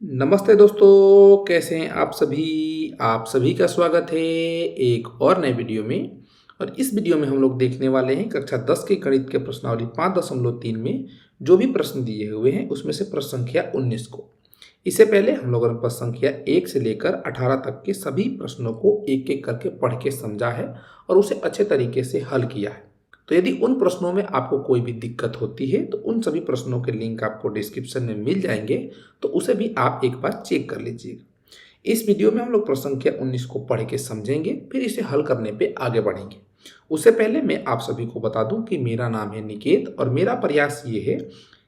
नमस्ते दोस्तों, कैसे हैं आप सभी का स्वागत है एक और नए वीडियो में। और इस वीडियो में हम लोग देखने वाले हैं कक्षा 10 के गणित के प्रश्नावली 5.3 में जो भी प्रश्न दिए हुए हैं उसमें से प्रश्न संख्या 19 को। इससे पहले हम लोगों ने प्रश्न संख्या 1 से लेकर 18 तक के सभी प्रश्नों को एक एक करके पढ़ के समझा है और उसे अच्छे तरीके से हल किया है। तो यदि उन प्रश्नों में आपको कोई भी दिक्कत होती है तो उन सभी प्रश्नों के लिंक आपको डिस्क्रिप्शन में मिल जाएंगे, तो उसे भी आप एक बार चेक कर लीजिएगा। इस वीडियो में हम लोग प्रश्न संख्या 19 को पढ़ के समझेंगे, फिर इसे हल करने पे आगे बढ़ेंगे। उससे पहले मैं आप सभी को बता दूं कि मेरा नाम है निकेत और मेरा प्रयास ये है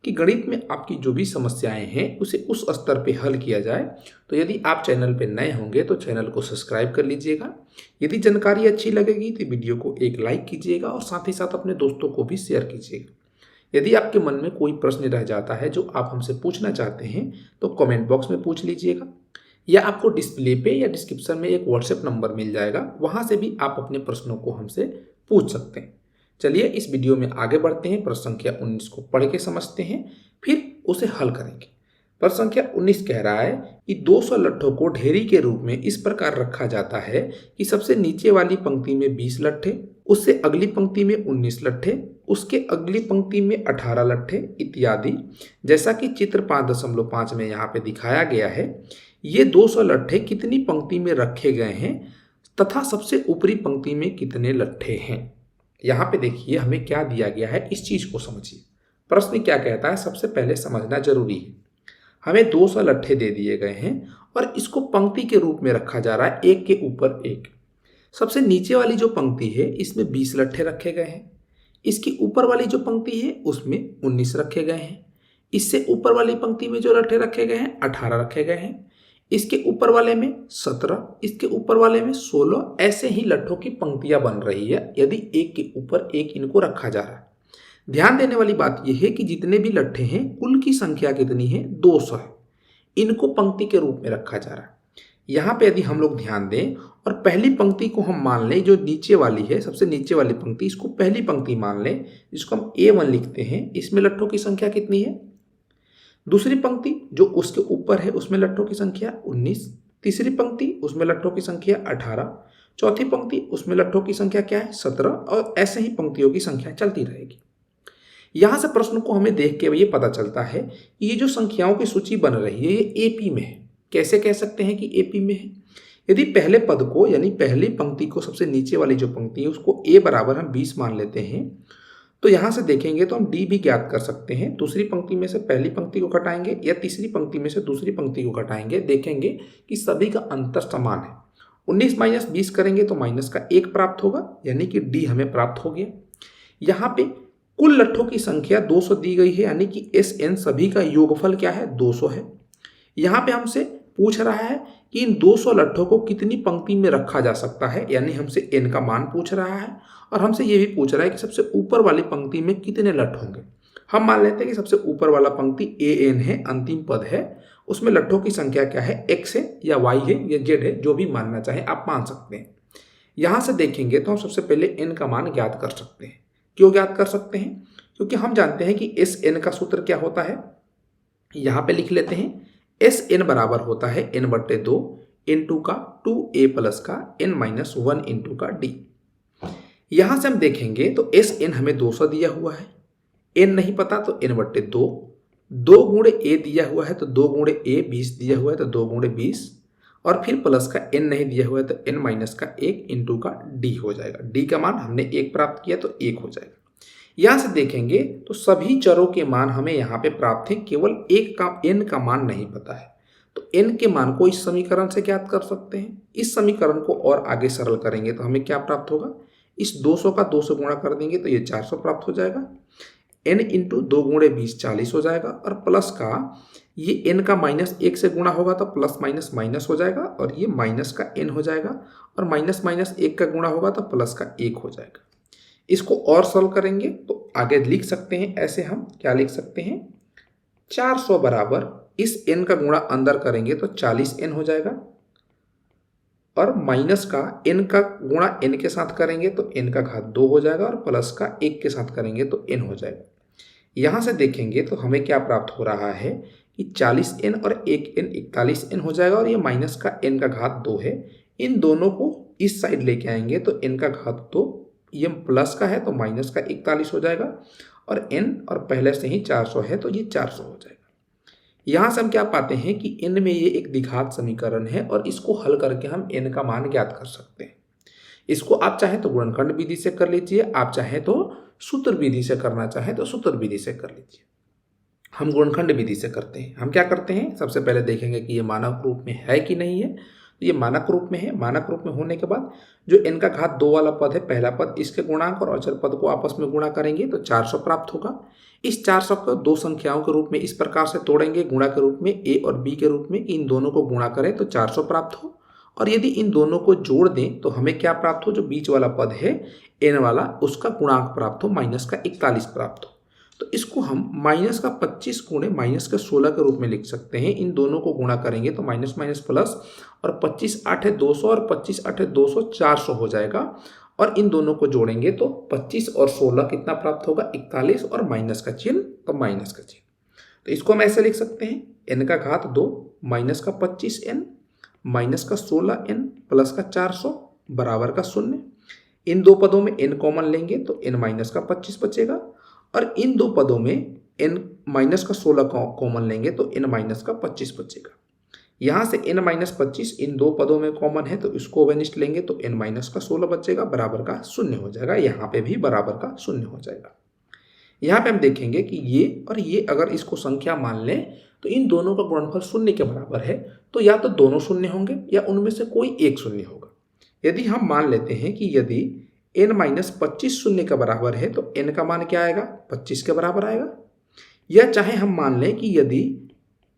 कि गणित में आपकी जो भी समस्याएं हैं उसे उस स्तर पे हल किया जाए। तो यदि आप चैनल पे नए होंगे तो चैनल को सब्सक्राइब कर लीजिएगा। यदि जानकारी अच्छी लगेगी तो वीडियो को एक लाइक कीजिएगा और साथ ही साथ अपने दोस्तों को भी शेयर कीजिएगा। यदि आपके मन में कोई प्रश्न रह जाता है जो आप हमसे पूछना चाहते हैं तो कमेंट बॉक्स में पूछ लीजिएगा, या आपको डिस्प्ले पे या डिस्क्रिप्शन में एक व्हाट्सएप नंबर मिल जाएगा, वहां से भी आप अपने प्रश्नों को हमसे पूछ सकते हैं। चलिए इस वीडियो में आगे बढ़ते हैं, प्रश्न संख्या 19 को पढ़ के समझते हैं, फिर उसे हल करेंगे। प्रश्न संख्या 19 कह रहा है कि 200 लट्ठों को ढेरी के रूप में इस प्रकार रखा जाता है कि सबसे नीचे वाली पंक्ति में 20 लट्ठे, उससे अगली पंक्ति में 19 लट्ठे, उसके अगली पंक्ति में 18 लट्ठे इत्यादि। जैसा कि चित्र 5.5 में यहाँ पे दिखाया गया है, ये 200 लट्ठे कितनी पंक्ति में रखे गए हैं तथा सबसे ऊपरी पंक्ति में कितने लट्ठे हैं। यहाँ पे देखिए हमें क्या दिया गया है, इस चीज को समझिए। प्रश्न क्या कहता है, सबसे पहले समझना जरूरी है। हमें 200 लट्ठे दे दिए गए हैं और इसको पंक्ति के रूप में रखा जा रहा है, एक के ऊपर एक। सबसे नीचे वाली जो पंक्ति है इसमें 20 लट्ठे रखे गए हैं, इसकी ऊपर वाली जो पंक्ति है उसमें 19 रखे गए हैं, इससे ऊपर वाली पंक्ति में जो लट्ठे रखे गए हैं 18 रखे गए हैं, इसके ऊपर वाले में 17, इसके ऊपर वाले में 16। ऐसे ही लट्ठों की पंक्तियां बन रही है यदि एक के ऊपर एक इनको रखा जा रहा है। ध्यान देने वाली बात यह है कि जितने भी लट्ठे हैं कुल की संख्या कितनी है, 200 है। इनको पंक्ति के रूप में रखा जा रहा है। यहाँ पे यदि हम लोग ध्यान दें और पहली पंक्ति को हम मान लें, जो नीचे वाली है, सबसे नीचे वाली पंक्ति, इसको पहली पंक्ति मान लें, जिसको हम A1 लिखते हैं, इसमें लट्ठों की संख्या कितनी है। दूसरी पंक्ति जो उसके ऊपर है उसमें लट्ठों की संख्या 19, तीसरी पंक्ति उसमें लट्ठों की संख्या 18, चौथी पंक्ति उसमें लट्ठों की संख्या क्या है, 17, और ऐसे ही पंक्तियों की संख्या चलती रहेगी। यहां से प्रश्न को हमें देख के ये पता चलता है कि ये जो संख्याओं की सूची बन रही है ये एपी में है। कैसे कह सकते हैं कि एपी में है, यदि पहले पद को यानी पहली पंक्ति को, सबसे नीचे वाली जो पंक्ति है उसको a बराबर हम 20 मान लेते हैं, तो यहां से देखेंगे तो हम डी भी ज्ञात कर सकते हैं। दूसरी पंक्ति में से पहली पंक्ति को घटाएंगे या तीसरी पंक्ति में से दूसरी पंक्ति को घटाएंगे, देखेंगे कि सभी का अंतर समान है। 19 माइनस 20 करेंगे तो माइनस का 1 प्राप्त होगा, यानी कि डी हमें प्राप्त हो गया। यहाँ पे कुल लट्ठों की संख्या 200 दी गई है, यानी कि एस एन सभी का योगफल क्या है, 200 है। यहाँ पे हमसे पूछ रहा है कि इन 200 लट्ठों को कितनी पंक्ति में रखा जा सकता है, यानी हमसे n का मान पूछ रहा है और हमसे ये भी पूछ रहा है कि सबसे ऊपर वाली पंक्ति में कितने लट्ठ होंगे। हम मान लेते हैं कि सबसे ऊपर वाला पंक्ति an है, अंतिम पद है, उसमें लट्ठों की संख्या क्या है, x है या y है या z है, जो भी मानना चाहे आप मान सकते हैं। यहां से देखेंगे तो हम सबसे पहले n का मान ज्ञात कर सकते हैं। क्यों ज्ञात कर सकते हैं, क्योंकि हम जानते हैं कि एस एन का सूत्र क्या होता है। यहां पे लिख लेते हैं, एस एन बराबर होता है n/2 इंटू का 2a प्लस का n-1 इंटू का d। यहां से हम देखेंगे तो एस एन हमें 200 दिया हुआ है, n नहीं पता तो n/2, 2 गुणे a दिया हुआ है तो 2 गुणे a, 20 दिया हुआ है तो 2 गुणे 20, और फिर प्लस का n नहीं दिया हुआ है तो n-1 इंटू का d हो जाएगा। d का मान हमने 1 प्राप्त किया तो 1 हो जाएगा। यहां से देखेंगे तो सभी चरों के मान हमें यहाँ पे प्राप्त है, केवल एक का n का मान नहीं पता है। तो n के मान को इस समीकरण से ज्ञात कर सकते हैं। इस समीकरण को और आगे सरल करेंगे तो हमें क्या प्राप्त होगा, इस 200 का 2 से गुणा कर देंगे तो ये 400 प्राप्त हो जाएगा। n इंटू 2 गुणे 20 40 हो जाएगा, और प्लस का ये n का -1 से गुणा होगा तो प्लस माइनस माइनस हो जाएगा, और ये माइनस का n हो जाएगा, और माइनस माइनस 1 का गुणा होगा तो प्लस का 1 हो जाएगा। इसको और सॉल्व करेंगे तो आगे लिख सकते हैं, ऐसे हम क्या लिख सकते हैं, 400 बराबर इस n का गुणा अंदर करेंगे तो 40n हो जाएगा, और माइनस का n का गुणा n के साथ करेंगे तो n का घात 2 हो जाएगा, और प्लस का 1 के साथ करेंगे तो n हो जाएगा। यहां से देखेंगे तो हमें क्या प्राप्त हो रहा है कि 40n और 1n 41n हो जाएगा, और ये माइनस का n का घात 2 है। इन दोनों को इस साइड लेके आएंगे तो n का घात 2, ये प्लस का है तो माइनस का 41 हो जाएगा, और n और पहले से ही 400 है तो ये 400 हो जाएगा। यहाँ से हम क्या पाते हैं कि n में ये एक द्विघात समीकरण है, और इसको हल करके हम n का मान ज्ञात कर सकते हैं। इसको आप चाहे तो गुणनखंड विधि से कर लीजिए, आप चाहे तो सूत्र विधि से करना चाहे तो सूत्र विधि से कर लीजिए। हम गुणनखंड विधि से करते हैं। हम क्या करते हैं, सबसे पहले देखेंगे कि ये मानक रूप में है कि नहीं है। तो ये मानक रूप में है। मानक रूप में होने के बाद जो n का घात 2 वाला पद है, पहला पद, इसके गुणांक और अचर पद को आपस में गुणा करेंगे तो 400 प्राप्त होगा। इस 400 को दो संख्याओं के रूप में इस प्रकार से तोड़ेंगे गुणा के रूप में, a और b के रूप में, इन दोनों को गुणा करें तो 400 प्राप्त हो, और यदि इन दोनों को जोड़ दें तो हमें क्या प्राप्त हो, जो बीच वाला पद है n वाला, उसका गुणांक प्राप्त हो, माइनस का 41 प्राप्त हो। तो इसको हम माइनस का 25 गुणे माइनस का 16 के रूप में लिख सकते हैं। इन दोनों को गुणा करेंगे तो माइनस माइनस प्लस, और 25 8 है 200 और 25 8 है 200, 400 हो जाएगा। और इन दोनों को जोड़ेंगे तो 25 और 16 कितना प्राप्त होगा, 41, और माइनस का चिन्ह तो माइनस का चिन्ह। तो इसको हम ऐसे लिख सकते हैं, n का घात 2 माइनस का 25n माइनस का 16n प्लस का 400 बराबर का 0। इन दो पदों में n कॉमन लेंगे तो n माइनस का 25 बचेगा, और इन दो पदों में n माइनस का 16 कॉमन लेंगे तो n माइनस का 25 बचेगा। यहाँ से n माइनस 25 इन दो पदों में कॉमन है तो इसको वेनिस्ट लेंगे तो n माइनस का 16 बचेगा, बराबर का 0 हो जाएगा। यहाँ पे भी बराबर का 0 हो जाएगा। यहाँ पे हम देखेंगे कि ये और ये अगर इसको संख्या मान लें तो इन दोनों का गुणनफल 0 के बराबर है, तो या तो दोनों शून्य होंगे या उनमें से कोई एक शून्य होगा। यदि हम मान लेते हैं कि यदि n माइनस 25 शून्य के बराबर है तो n का मान क्या आएगा, 25 के बराबर आएगा। या चाहे हम मान लें कि यदि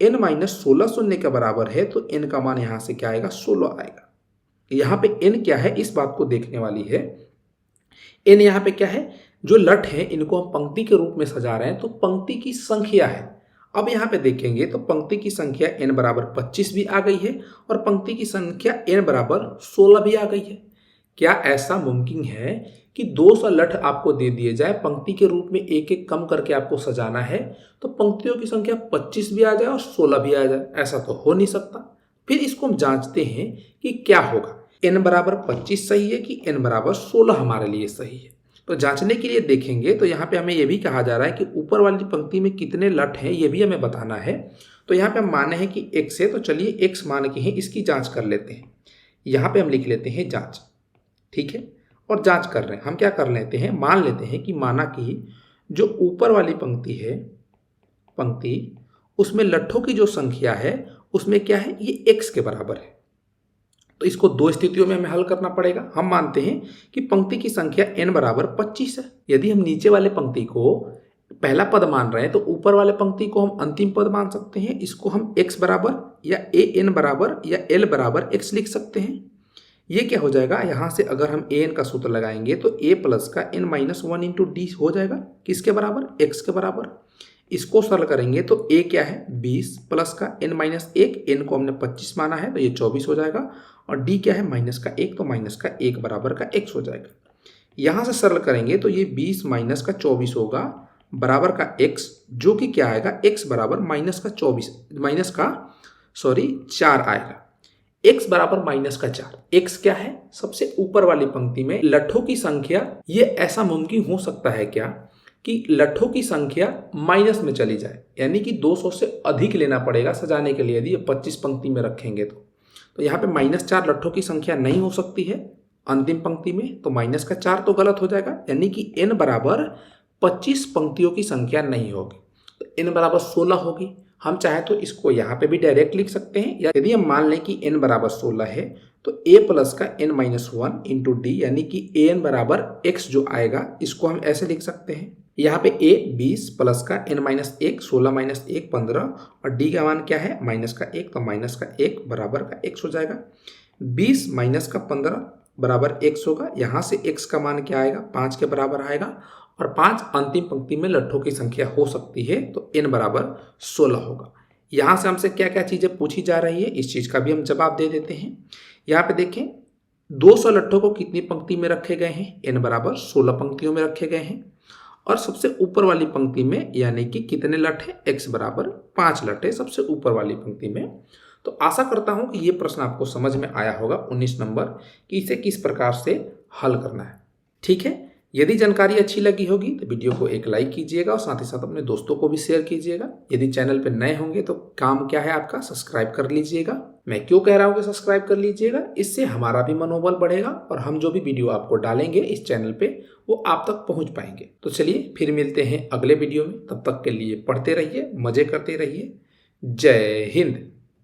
n माइनस 16 शून्य के बराबर है तो n का मान यहाँ से क्या आएगा, 16 आएगा। यहाँ पे n क्या है, इस बात को देखने वाली है। n यहाँ पे क्या है, जो लट है इनको हम पंक्ति के रूप में सजा रहे हैं तो पंक्ति की संख्या है। अब यहाँ पे देखेंगे तो पंक्ति की संख्या n बराबर 25 भी आ गई है, और पंक्ति की संख्या n बराबर 16 भी आ गई है। क्या ऐसा मुमकिन है कि 200 लठ आपको दे दिए जाए, पंक्ति के रूप में एक एक कम करके आपको सजाना है, तो पंक्तियों की संख्या 25 भी आ जाए और 16 भी आ जाए? ऐसा तो हो नहीं सकता। फिर इसको हम जांचते हैं कि क्या होगा, n बराबर 25 सही है कि n बराबर 16 हमारे लिए सही है। तो जांचने के लिए देखेंगे तो यहाँ पे हमें यह भी कहा जा रहा है कि ऊपर वाली पंक्ति में कितने लठ हैं ये भी हमें बताना है। तो यहाँ पे हम माने हैं कि x है, तो चलिए x मान के हैं, इसकी जांच कर लेते हैं। यहाँ पे हम लिख लेते हैं जांच, ठीक है, और जांच कर रहे हैं। हम क्या कर लेते हैं, मान लेते हैं कि माना कि जो ऊपर वाली पंक्ति है, पंक्ति उसमें लट्ठों की जो संख्या है उसमें क्या है, ये x के बराबर है। तो इसको दो स्थितियों में हमें हल करना पड़ेगा। हम मानते हैं कि पंक्ति की संख्या n बराबर 25 है। यदि हम नीचे वाले पंक्ति को पहला पद मान रहे हैं तो ऊपर वाले पंक्ति को हम अंतिम पद मान सकते हैं। इसको हम x बराबर या an बराबर या l बराबर x लिख सकते हैं। ये क्या हो जाएगा, यहाँ से अगर हम an का सूत्र लगाएंगे तो a प्लस का n माइनस 1 इंटू डी हो जाएगा, किसके बराबर, x के बराबर। इसको सरल करेंगे तो a क्या है 20 प्लस का n माइनस 1, n को हमने 25 माना है तो ये 24 हो जाएगा, और d क्या है माइनस का 1, तो माइनस का 1 बराबर का x हो जाएगा। यहाँ से सरल करेंगे तो ये 20 माइनस का 24 होगा बराबर का x, जो कि क्या आएगा, x बराबर माइनस का 4 आएगा। x बराबर माइनस का 4। x क्या है, सबसे ऊपर वाली पंक्ति में लट्ठों की संख्या। ये ऐसा मुमकिन हो सकता है क्या कि लट्ठों की संख्या माइनस में चली जाए, यानी कि 200 से अधिक लेना पड़ेगा सजाने के लिए। यदि ये 25 पंक्ति में रखेंगे तो यहाँ पे -4 लट्ठों की संख्या नहीं हो सकती है अंतिम पंक्ति में, तो -4 तो गलत हो जाएगा, यानी कि n बराबर 25 पंक्तियों की संख्या नहीं होगी, तो n बराबर 16 होगी। हम चाहे तो इसको यहाँ पे भी डायरेक्ट लिख सकते हैं, या यदि हम मान लें कि n बराबर 16 है तो a प्लस का n माइनस 1 इंटू डी, यानी कि an बराबर x जो आएगा, इसको हम ऐसे लिख सकते हैं। यहाँ पे a 20 प्लस का n माइनस 1, 16 माइनस 1 15, और d का मान क्या है माइनस का 1, तो माइनस का 1 बराबर का x हो जाएगा। 20 माइनस का 15 बराबर x होगा। यहाँ से x का मान क्या आएगा, 5 के बराबर आएगा, और 5 अंतिम पंक्ति में लट्ठों की संख्या हो सकती है, तो n बराबर 16 होगा। यहाँ से हमसे क्या क्या चीज़ें पूछी जा रही है, इस चीज़ का भी हम जवाब दे देते हैं। यहाँ पे देखें 200 लट्ठों को कितनी पंक्ति में रखे गए हैं, n बराबर 16 पंक्तियों में रखे गए हैं, और सबसे ऊपर वाली पंक्ति में यानी कि कितने लट है, x बराबर 5 लट है सबसे ऊपर वाली पंक्ति में। तो आशा करता हूं कि ये प्रश्न आपको समझ में आया होगा 19 नंबर कि इसे किस प्रकार से हल करना है। ठीक है, यदि जानकारी अच्छी लगी होगी तो वीडियो को एक लाइक कीजिएगा और साथ ही साथ अपने दोस्तों को भी शेयर कीजिएगा। यदि चैनल पर नए होंगे तो काम क्या है आपका, सब्सक्राइब कर लीजिएगा। मैं क्यों कह रहा हूँ कि सब्सक्राइब कर लीजिएगा, इससे हमारा भी मनोबल बढ़ेगा और हम जो भी वीडियो आपको डालेंगे इस चैनल पे वो आप तक पहुंच पाएंगे। तो चलिए फिर मिलते हैं अगले वीडियो में, तब तक के लिए पढ़ते रहिए, मजे करते रहिए। जय हिंद।